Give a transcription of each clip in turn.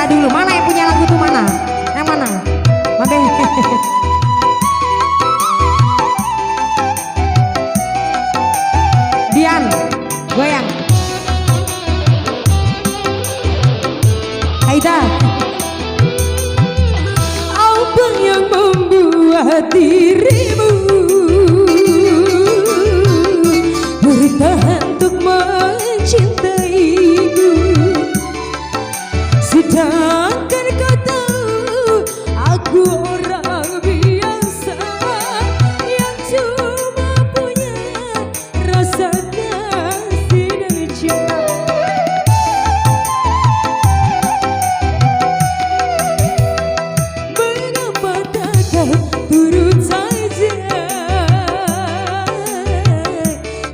dulu. Mana yang punya lagu tuh mana? Yang mana? Made. Dian, goyang. Aida. Apa yang membuat dirimu bertahan untuk mencintaiku, sedangkan kau tahu aku orang biasa yang cuma punya rasa kasih dan cinta. Mengapa tak kau turut saja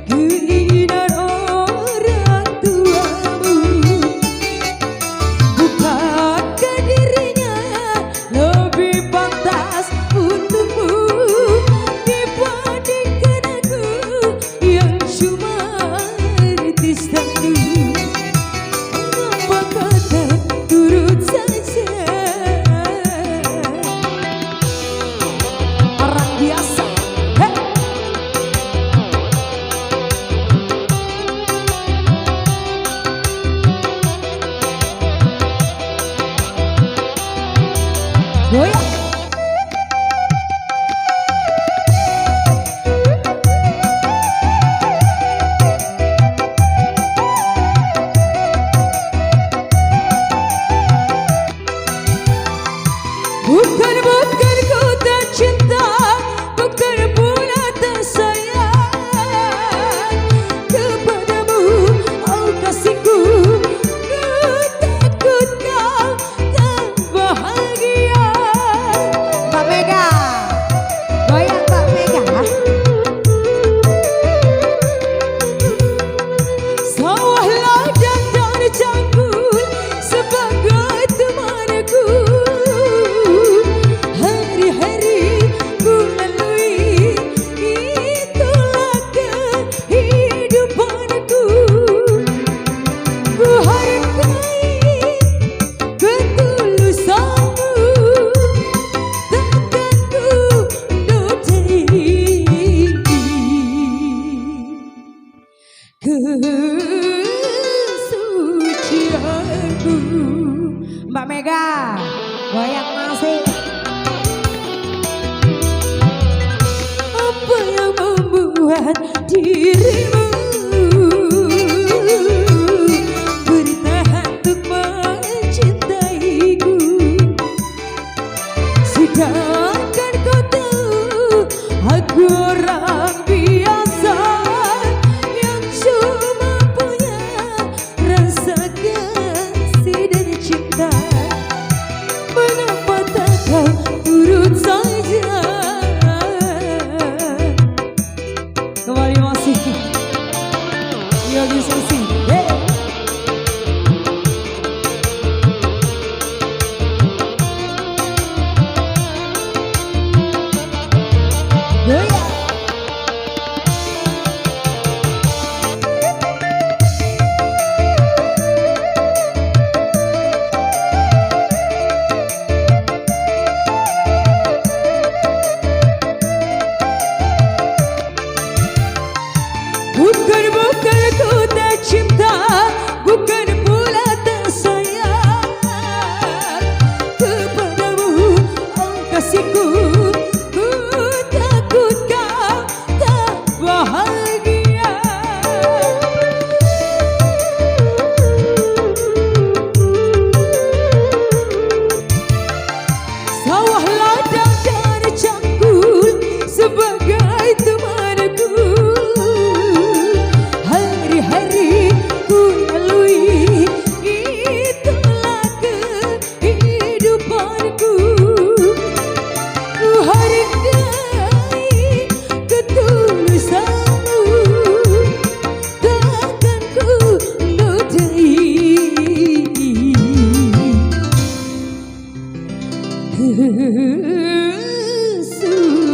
keinginan orang tuamu? Bukankah dirinya lebih pantas untukmu dibandingkan aku yang cuma rintis tandu? Mengapa kau tak turut saja orang biasa? Goyang. Bukan ku tak cinta, bukan pula tak sayang kepadamu, oh kasihku. Ku takut kau tak bahagia. Mbak Mega, goyang Mbak Mega. Sawah ladang dan cangkul sebagai temanku. Hari-hari ku lalui, itulah kehidupanku. Ku hargai ketulusanmu, takkan ku nodai kesucianku. Mbak Mega, goyang masih. Apa yang membuat dirimu bertahan untuk mencintaiku, sedangkan kau tahu aku orang biasa yang cuma punya rasa kasih dan cinta. Mengapa tak kau turut saja? Kembali masih Yogi Susi. Goyang. Bukan ku tak cinta, bukan pula tak sayang kepadamu, oh kasihku. Ku takut kau tak bahagia. Sawah ladang dan cangkul sebagai temanku. Hari-hari ku lalui, itulah kehidupanku. Ku hargai ketulusanmu, takkan ku nodai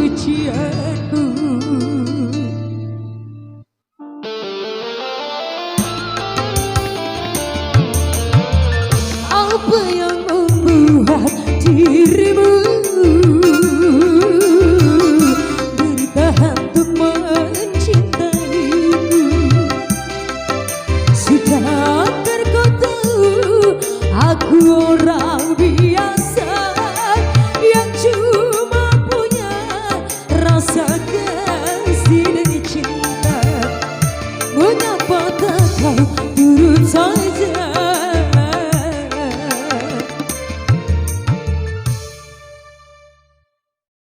kesucianku. Apa yang saja